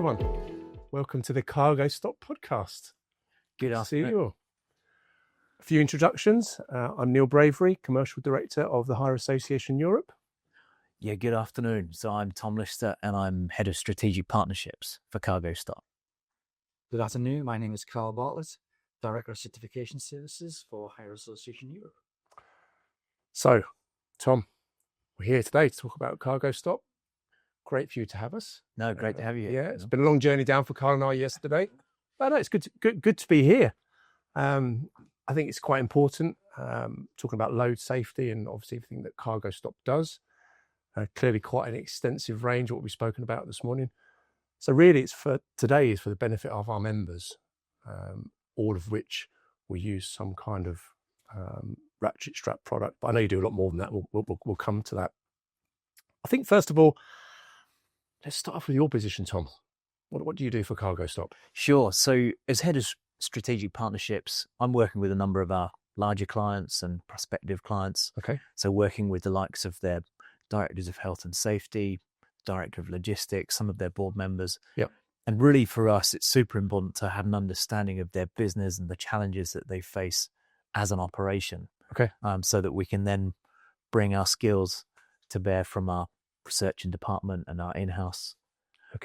everyone. Welcome to the CargoStop podcast. Good afternoon. See you all. A few introductions. I'm Neil Bravery, Commercial Director of the Hire Association Europe. Yeah, good afternoon. So I'm Tom Lister and I'm Head of Strategic Partnerships for CargoStop. Good afternoon. My name is Bartlett, Director of Certification Services for Hire Association Europe. So, Tom, we're here today to talk about CargoStop. Great for you to have us. No, great to have you. Yeah, it's been a long journey down for Carl and I yesterday. But no, it's good to be here. I think it's quite important, talking about load safety and obviously everything that CargoStop does. Clearly quite an extensive range of what we've spoken about this morning. So really today is for the benefit of our members, all of which will use some kind of ratchet strap product. But I know you do a lot more than that. We'll come to that. I think first of all, let's start off with your position, Tom. What do you do for CargoStop? Sure. So as Head of Strategic Partnerships, I'm working with a number of our larger clients and prospective clients. Okay. So working with the likes of their directors of health and safety, director of logistics, some of their board members. Yep. And really for us, it's super important to have an understanding of their business and the challenges that they face as an operation. Okay. So that we can then bring our skills to bear from our research and department and our in-house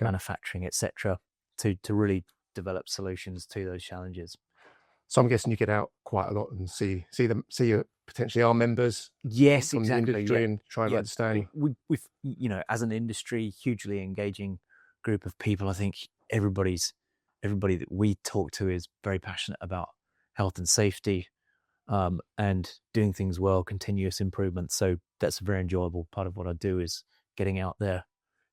manufacturing, etc., to really develop solutions to those challenges. So I'm guessing you get out quite a lot and see potentially our members. Yes, from exactly. the industry and try and understand. We've as an industry, hugely engaging group of people. I think everybody that we talk to is very passionate about health and safety, and doing things well, continuous improvement. So that's a very enjoyable part of what I do, is getting out there,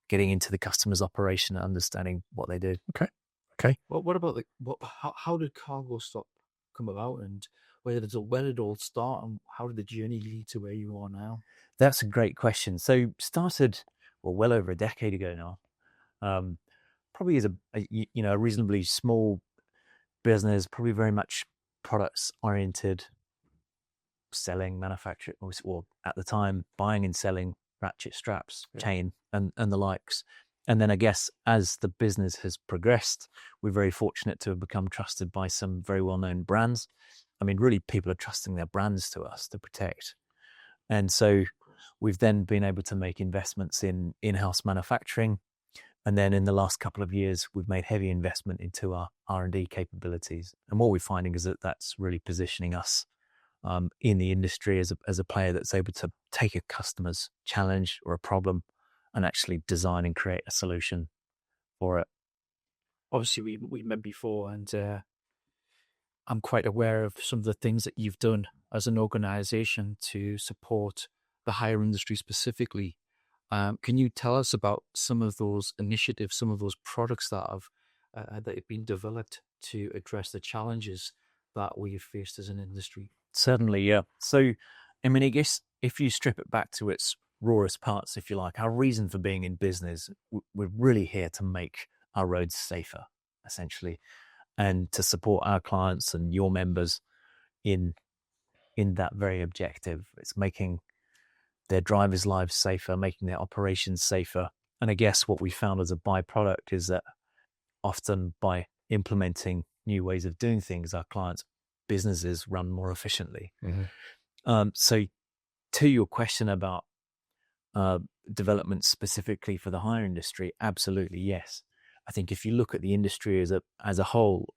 getting into the customer's operation and understanding what they do. Okay. Well, what about how did CargoStop come about, and where did it all start, and how did the journey lead to where you are now? That's a great question. So started well over a decade ago now. Probably as a reasonably small business, probably very much products oriented, selling, manufacturing, or at the time buying and selling ratchet straps, chain and the likes. And then I guess as the business has progressed, we're very fortunate to have become trusted by some very well-known brands. I mean, really, people are trusting their brands to us to protect. And so we've then been able to make investments in in-house manufacturing. And then in the last couple of years, we've made heavy investment into our R&D capabilities. And what we're finding is that that's really positioning us in the industry as a player that's able to take a customer's challenge or a problem and actually design and create a solution for it. Obviously, we met before, and I'm quite aware of some of the things that you've done as an organization to support the hire industry specifically. Can you tell us about some of those initiatives, some of those products that have been developed to address the challenges that we've faced as an industry? Certainly, yeah. So, I mean, I guess if you strip it back to its rawest parts, if you like, our reason for being in business, we're really here to make our roads safer, essentially, and to support our clients and your members in that very objective. It's making their drivers' lives safer, making their operations safer. And I guess what we found as a byproduct is that often by implementing new ways of doing things, our clients' businesses run more efficiently. Mm-hmm. So to your question about development specifically for the hire industry, absolutely yes. I think if you look at the industry as a whole,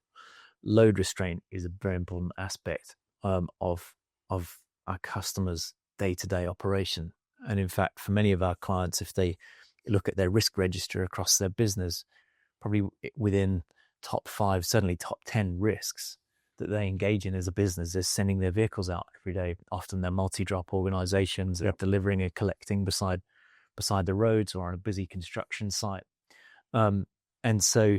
load restraint is a very important aspect of our customers' day-to-day operation. And in fact, for many of our clients, if they look at their risk register across their business, probably within top 5, certainly top 10 risks that they engage in as a business is sending their vehicles out every day. Often they're multi-drop organizations that are delivering and collecting beside the roads or on a busy construction site. And so,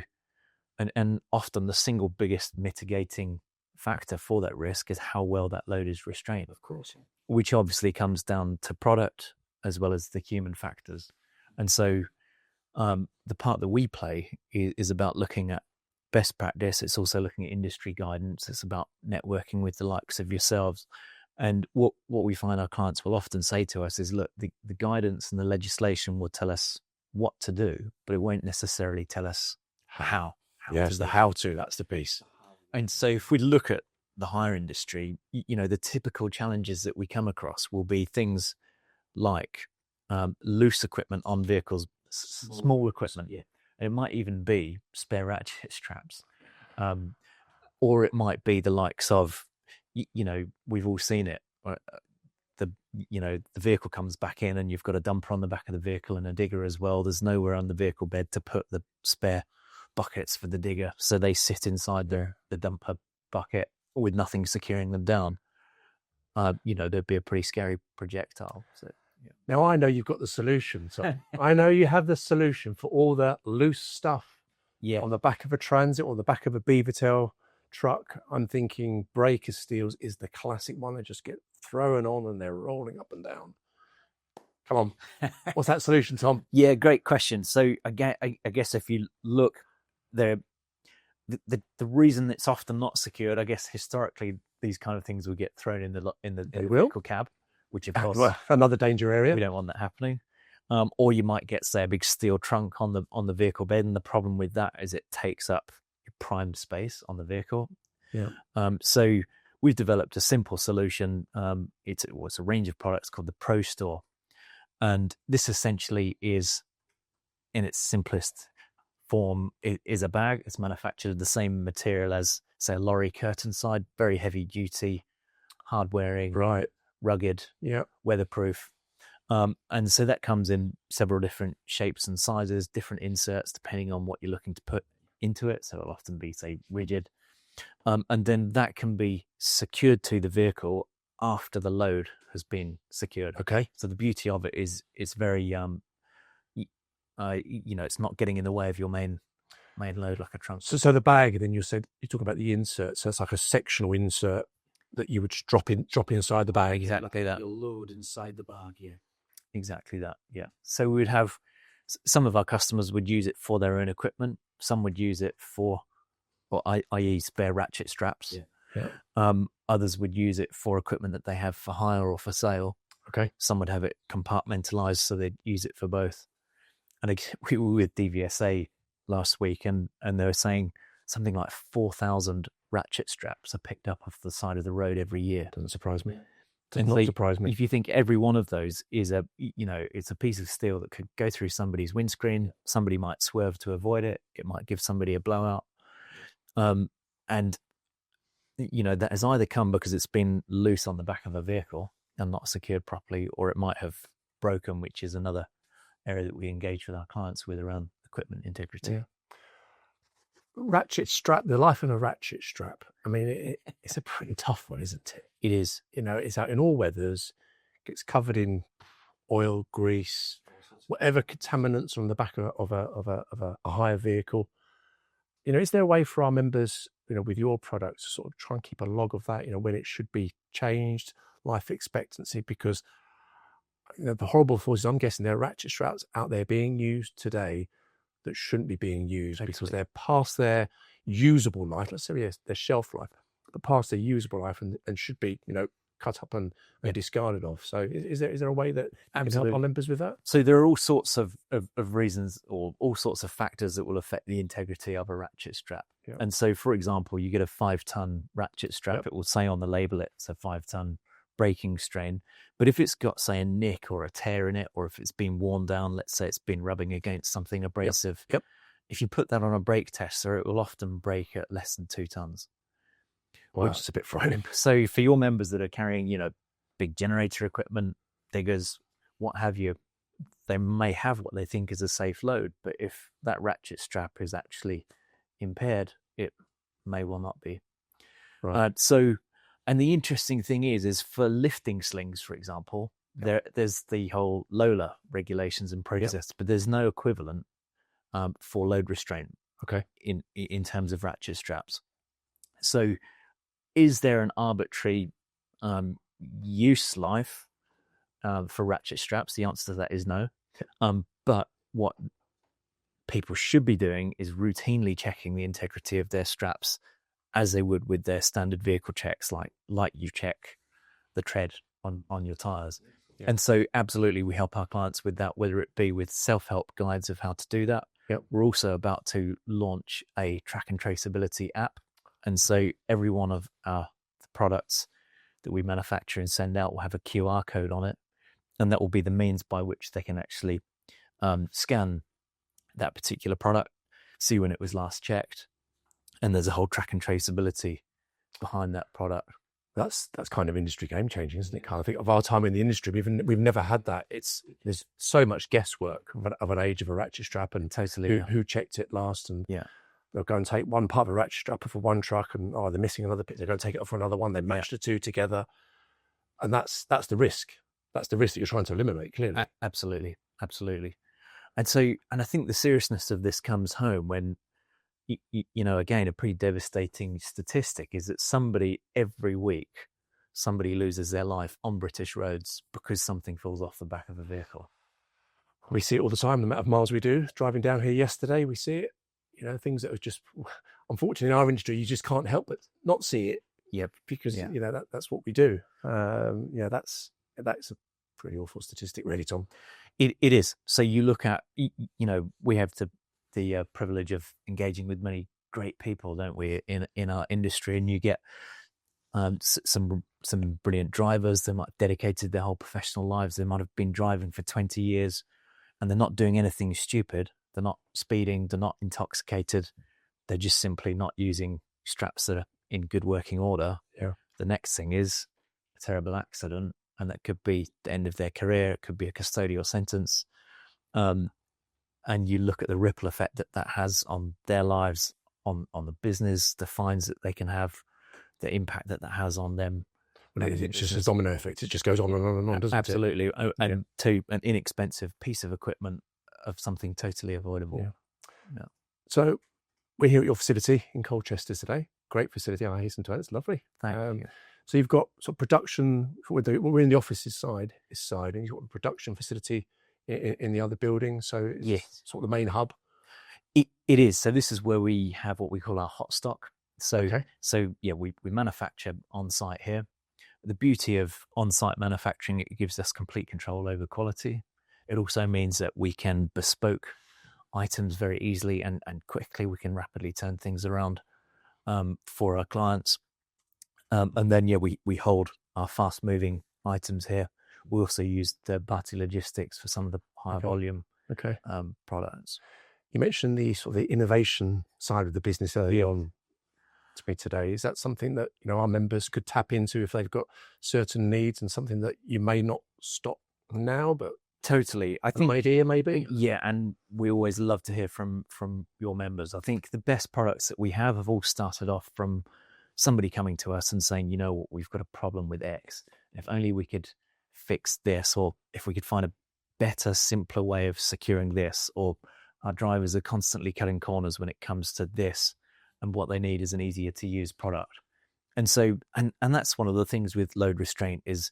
and often the single biggest mitigating factor for that risk is how well that load is restrained. Of course. Which obviously comes down to product as well as the human factors. And so the part that we play is about looking at best practice. It's also looking at industry guidance. It's about networking with the likes of yourselves. And what we find our clients will often say to us is, look, the guidance and the legislation will tell us what to do, but it won't necessarily tell us the how. Yes, the how-to, that's the piece. And so if we look at the hire industry, the typical challenges that we come across will be things like loose equipment on vehicles, small equipment. Yeah. It might even be spare ratchet straps, or it might be the likes of, we've all seen it. The vehicle comes back in and you've got a dumper on the back of the vehicle and a digger as well. There's nowhere on the vehicle bed to put the spare buckets for the digger, so they sit inside the dumper bucket with nothing securing them down. There'd be a pretty scary projectile. So, yeah. Now I know you've got the solution. So I know you have the solution for all the loose stuff on the back of a Transit or the back of a Beavertail truck. I'm thinking breaker steels is the classic one. They just get thrown on and they're rolling up and down. Come on, what's that solution, Tom? Yeah, great question. So again, I guess if you look there, the reason it's often not secured, I guess historically these kind of things will get thrown in the vehicle cab, which of course another danger area. We don't want that happening. Or you might get, say, a big steel trunk on the vehicle bed, and the problem with that is it takes up your prime space on the vehicle. Yeah. So we've developed a simple solution. It's a range of products called the Pro Store, and this essentially is, in its simplest form, it is a bag. It's manufactured of the same material as, say, a lorry curtain side, very heavy duty, hard wearing, right, rugged, weatherproof. And so that comes in several different shapes and sizes, different inserts depending on what you're looking to put into it. So it'll often be, say, rigid. And then that can be secured to the vehicle after the load has been secured. Okay. So the beauty of it is it's very it's not getting in the way of your main load like a trunk. So the bag, then you talk about the insert. So it's like a sectional insert that you would just drop inside the bag. Exactly that. You'll load inside the bag, yeah. Exactly that, yeah. So we'd have some of our customers would use it for their own equipment. Some would use it for, i.e. spare ratchet straps. Yeah. Others would use it for equipment that they have for hire or for sale. Okay. Some would have it compartmentalized, so they'd use it for both. And we were with DVSA last week, and they were saying something like 4,000 ratchet straps are picked up off the side of the road every year. Doesn't surprise me. Does not surprise me. If you think every one of those is it's a piece of steel that could go through somebody's windscreen, somebody might swerve to avoid it, it might give somebody a blowout. And that has either come because it's been loose on the back of a vehicle and not secured properly, or it might have broken, which is another area that we engage with our clients with around equipment integrity. Yeah. Ratchet strap, the life of a ratchet strap. I mean, it's a pretty tough one, isn't it? It is. It's out in all weathers, gets covered in oil, grease, whatever contaminants on the back of a hire vehicle. Is there a way for our members, with your products, to sort of try and keep a log of that, when it should be changed, life expectancy? Because the horrible thought is, I'm guessing there are ratchet straps out there being used today that shouldn't be being used because they're past their usable life. Let's say their shelf life, but past their usable life and should be, cut up and discarded off. So is there a way that can help our members with that? So there are all sorts of reasons or all sorts of factors that will affect the integrity of a ratchet strap. Yeah. And so, for example, you get a 5-ton ratchet strap. It will say on the label it's a 5-ton braking strain. But if it's got, say, a nick or a tear in it, or if it's been worn down, let's say it's been rubbing against something abrasive, if you put that on a brake tester, it will often break at less than 2 tons. Wow, which is a bit frightening. So for your members that are carrying, big generator equipment, diggers, what have you, they may have what they think is a safe load, but if that ratchet strap is actually impaired, it may well not be. Right. And the interesting thing is for lifting slings, for example, there's the whole Lola regulations and process, but there's no equivalent for load restraint. Okay. In terms of ratchet straps. So, is there an arbitrary use life for ratchet straps? The answer to that is no. But what people should be doing is routinely checking the integrity of their straps as they would with their standard vehicle checks, like you check the tread on your tires. Yeah. And so absolutely we help our clients with that, whether it be with self-help guides of how to do that, Yep. We're also about to launch a track and traceability app. And so every one of our products that we manufacture and send out will have a QR code on it. And that will be the means by which they can actually scan that particular product, see when it was last checked. And there's a whole track and traceability behind that product. That's kind of industry game changing, isn't it, Carl? I think of our time in the industry, we've never had that. There's so much guesswork of an age of a ratchet strap and Totally. who checked it last, and Yeah. they'll go and take one part of a ratchet strap off of one truck, and they're missing another bit. They go and take it off for another one. They match the two together, and that's the risk. That's the risk that you're trying to eliminate. Clearly, Absolutely. And I think the seriousness of this comes home when, again, a pretty devastating statistic is that somebody every week, somebody loses their life on British roads because something falls off the back of a vehicle. We see it all the time. The amount of miles we do driving down here yesterday, we see it. Things that are just, unfortunately, in our industry, you just can't help but not see it. Yep. Because that's what we do. That's a pretty awful statistic, really, Tom. It is. So you look at, we have the privilege of engaging with many great people, don't we, in our industry, and you get some brilliant drivers. They might have dedicated their whole professional lives. They might have been driving for 20 years, and they're not doing anything stupid. They're not speeding. They're not intoxicated. They're just simply not using straps that are in good working order. Yeah. The next thing is a terrible accident, and that could be the end of their career. It could be a custodial sentence. And you look at the ripple effect that has on their lives, on the business, the fines that they can have, the impact that has on them. It's just a domino effect. It just goes on and on and on, doesn't Absolutely. it? Absolutely. And to an inexpensive piece of equipment of something totally avoidable. Yeah. So we're here at your facility in Colchester today. Great facility, I hasten to add. It's lovely. Thank you. So you've got sort of production. We're in the office's side, and you've got the production facility in the other building. So it's sort of the main hub. It is. So this is where we have what we call our hot stock. So we manufacture on site here. The beauty of on-site manufacturing, it gives us complete control over quality. It also means that we can bespoke items very easily and quickly. We can rapidly turn things around for our clients. And then, we hold our fast-moving items here. We also use third-party logistics for some of the higher volume products. You mentioned the sort of the innovation side of the business early on to me today. Is that something that our members could tap into if they've got certain needs, and something that you may not stop now, but totally, I think, idea maybe? Yeah, and we always love to hear from your members. I think the best products that we have all started off from somebody coming to us and saying, we've got a problem with X. If only we could fix this, or if we could find a better, simpler way of securing this, or our drivers are constantly cutting corners when it comes to this, and what they need is an easier to use product. And so, and that's one of the things with load restraint is,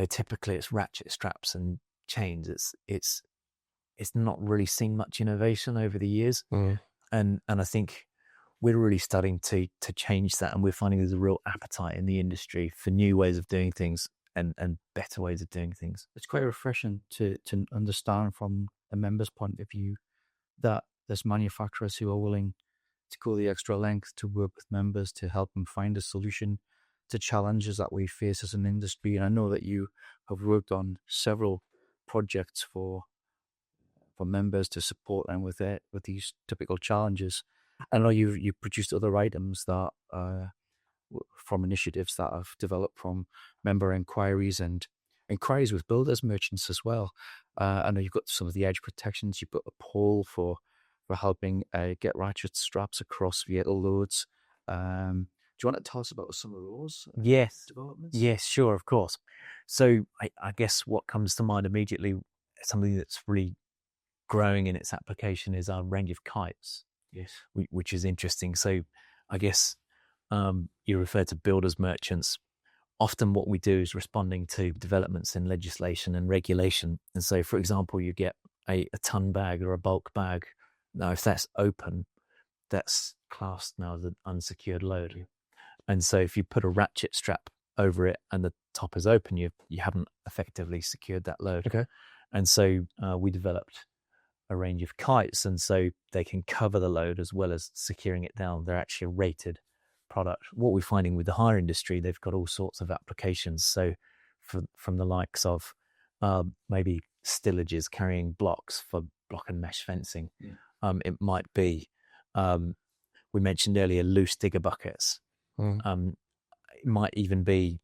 typically it's ratchet straps and chains. It's not really seen much innovation over the years. And I think we're really starting to change that, and we're finding there's a real appetite in the industry for new ways of doing things and better ways of doing things. It's quite refreshing to understand from a member's point of view that there's manufacturers who are willing to go the extra length to work with members to help them find a solution to challenges that we face as an industry. And I know that you have worked on several projects for members to support them with these typical challenges. I know you produced other items that from initiatives that have developed from member inquiries and inquiries with builders merchants as well. I know you've got some of the edge protections. You've got a pole for helping get ratchet straps across vehicle loads. Do you want to tell us about some of those developments? Yes, sure, of course. So I guess what comes to mind immediately, something that's really growing in its application, is our range of kites. Yes. Which is interesting. So I guess you refer to builders merchants. Often what we do is responding to developments in legislation and regulation. And so, for example, you get a ton bag or a bulk bag. Now, if that's open, that's classed now as an unsecured load. Yeah. And so if you put a ratchet strap over it and the top is open, you haven't effectively secured that load. Okay. And so we developed a range of kites, and so they can cover the load as well as securing it down. They're actually a rated product. What we're finding with the hire industry, they've got all sorts of applications. So from the likes of maybe stillages carrying blocks for block and mesh fencing. It might be, we mentioned earlier, loose digger buckets. It might even be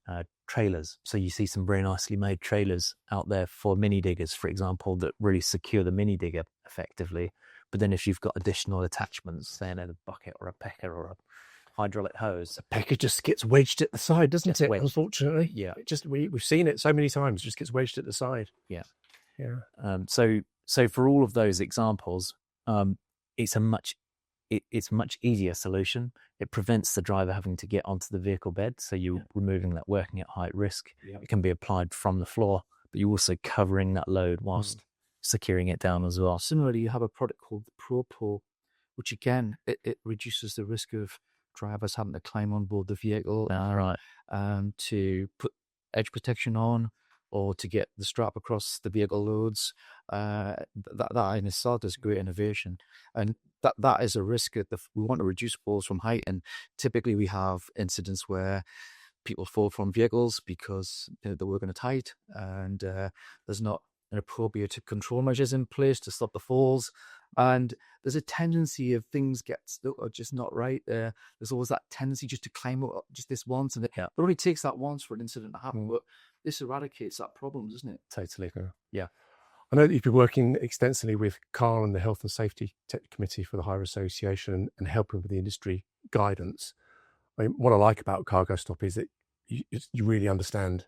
trailers. So you see some very nicely made trailers out there for mini diggers, for example, that really secure the mini digger effectively. But then if you've got additional attachments, say a bucket or a pecker or a hydraulic hose, the pecker just gets wedged at the side, doesn't it? Wedged. Unfortunately, yeah. It just we've seen it so many times. It just gets wedged at the side. Yeah. So for all of those examples, it's a much easier solution. It prevents the driver having to get onto the vehicle bed, so you're removing that working at height risk. It can be applied from the floor, but you're also covering that load whilst securing it down as well. Similarly, you have a product called the ProPull, which again, it reduces the risk of drivers having to climb on board the vehicle to put edge protection on or to get the strap across the vehicle loads. That in itself is great innovation. And that is a risk that we want to reduce falls from height. And typically we have incidents where people fall from vehicles because they're working at height and there's not an appropriate control measures in place to stop the falls. And there's a tendency of things get stuck or just not right. There's always that tendency just to climb up just this once. And it only takes that once for an incident to happen. But this eradicates that problem, doesn't it? Totally. Yeah. I know that you've been working extensively with Carl and the Health and Safety Committee for the Hire Association and helping with the industry guidance. I mean, what I like about CargoStop is that you really understand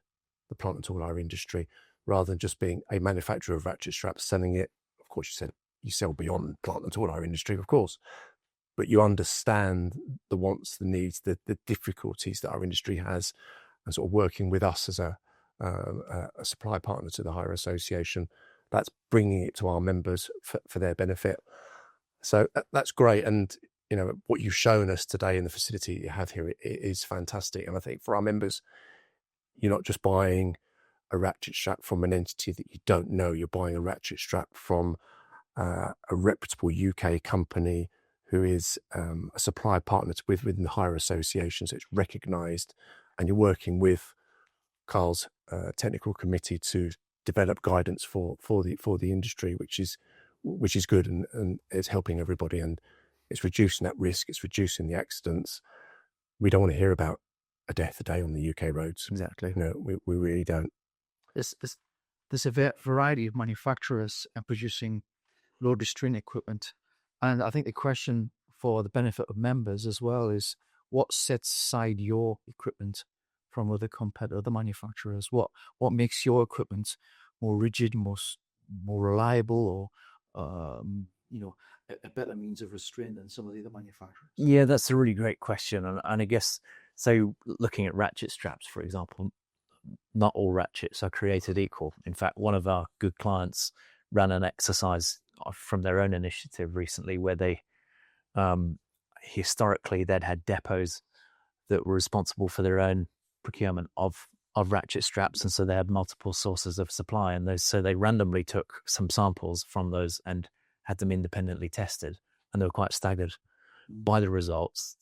the plant and tool hire industry rather than just being a manufacturer of ratchet straps, selling it. Of course, you said you sell beyond plant and tool hire industry, of course, but you understand the wants, the needs, the difficulties that our industry has, and sort of working with us as a supply partner to the Hire Association. That's bringing it to our members for their benefit. So that's great. And, you know, what you've shown us today in the facility you have here, it is fantastic. And I think for our members, you're not just buying a ratchet strap from an entity that you don't know. You're buying a ratchet strap from a reputable UK company who is a supply partner within the Hire Association. So it's recognised, and you're working with Carl's technical committee to develop guidance for the industry, which is good, and it's helping everybody, and it's reducing that risk, it's reducing the accidents. We don't want to hear about a death a day on the UK roads. Exactly. No, we really don't. There's a variety of manufacturers producing load restraint equipment, and I think the question for the benefit of members as well is what sets aside your equipment from other manufacturers? What makes your equipment more rigid, more reliable, or a better means of restraint than some of the other manufacturers? Yeah, that's a really great question, and I guess so. Looking at ratchet straps, for example, not all ratchets are created equal. In fact, one of our good clients ran an exercise from their own initiative recently where they historically they'd had depots that were responsible for their own procurement of ratchet straps, and so they had multiple sources of supply, and so they randomly took some samples from those and had them independently tested, and they were quite staggered by the results,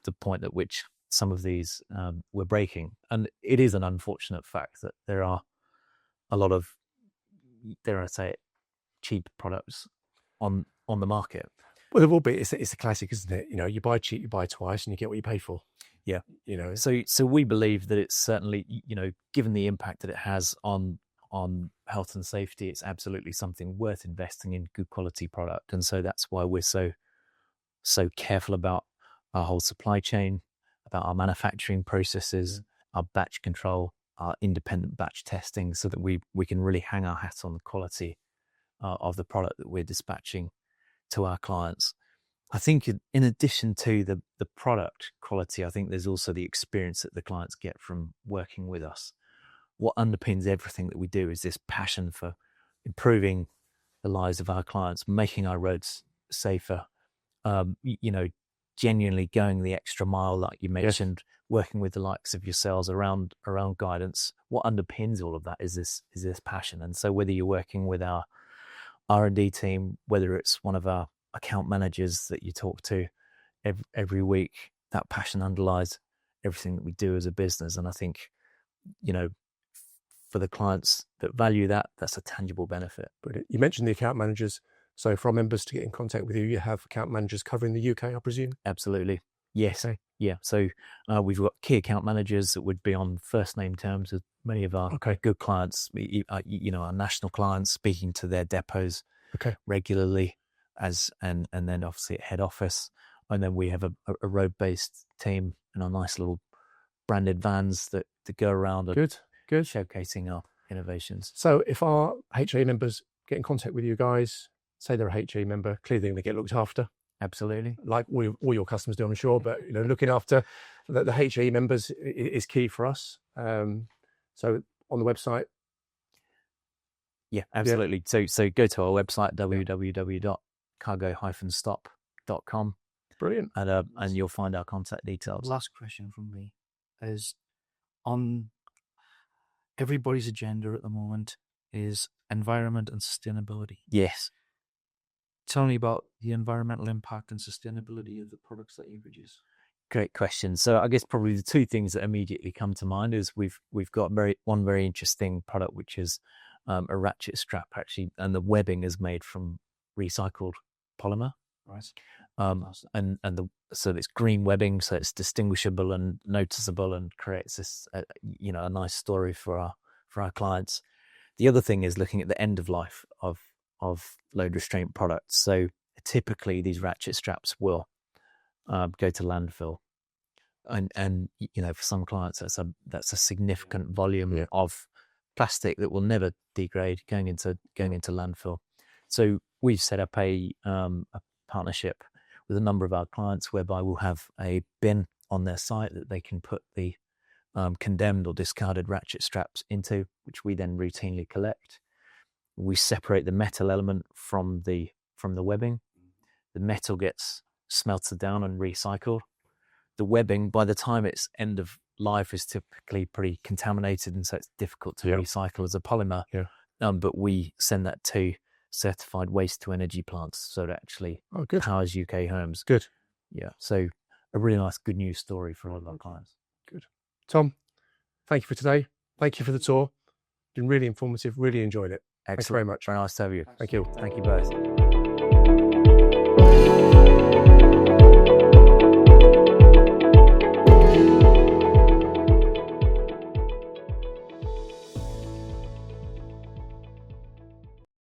the point at which some of these were breaking. And it is an unfortunate fact that there are a lot of, dare I say it, cheap products on the market. Well, there will be. It's a classic, isn't it? You know, you buy cheap, you buy twice, and you get what you pay for. Yeah. You know. So we believe that it's certainly, you know, given the impact that it has on health and safety, it's absolutely something worth investing in, good quality product. And so that's why we're so careful about our whole supply chain, about our manufacturing processes, our batch control, our independent batch testing, so that we can really hang our hat on the quality of the product that we're dispatching to our clients. I think in addition to the product quality, I think there's also the experience that the clients get from working with us. What underpins everything that we do is this passion for improving the lives of our clients, making our roads safer, genuinely going the extra mile, like you mentioned, working with the likes of yourselves around guidance. What underpins all of that is this passion. And so whether you're working with our R&D team, whether it's one of our account managers that you talk to every week, that passion underlies everything that we do as a business. And I think, for the clients that value that, that's a tangible benefit. Brilliant. You mentioned the account managers. So for our members to get in contact with you, you have account managers covering the UK, I presume? Absolutely. Yes. Okay. Yeah. So we've got key account managers that would be on first name terms with many of our good clients, our national clients, speaking to their depots regularly and then obviously at head office. And then we have a road-based team and our nice little branded vans that go around and showcasing our innovations. So if our HAE members get in contact with you guys, say they're a HAE member, clearly they're going to get looked after. Absolutely. Like all your customers do, I'm sure, but looking after the HAE members is key for us. So on the website. Yeah, absolutely. Yeah. So go to our website, www.cargo-stop.com. Brilliant. And you'll find our contact details. Last question from me is, on everybody's agenda at the moment is environment and sustainability. Yes. Tell me about the environmental impact and sustainability of the products that you produce. Great question. So I guess probably the two things that immediately come to mind is we've got one very interesting product, which is a ratchet strap actually, and the webbing is made from recycled polymer. Right. So it's green webbing, so it's distinguishable and noticeable, and creates this a nice story for our clients. The other thing is looking at the end of life of load restraint products. So typically these ratchet straps will go to landfill, and for some clients that's a significant volume of plastic that will never degrade going into landfill. So we've set up a partnership with a number of our clients whereby we'll have a bin on their site that they can put the condemned or discarded ratchet straps into, which we then routinely collect. We separate the metal element from the webbing. The metal gets smelted down and recycled. The webbing, by the time it's end of life, is typically pretty contaminated, and so it's difficult to recycle as a polymer. Yeah. But we send that to certified waste to energy plants, so it actually powers UK homes. Good. Yeah. So a really nice good news story for all of our clients. Good. Tom, thank you for today. Thank you for the tour. Been really informative. Really enjoyed it. Excellent. Thanks very much. Very nice to have you. Thank you. Thank you both.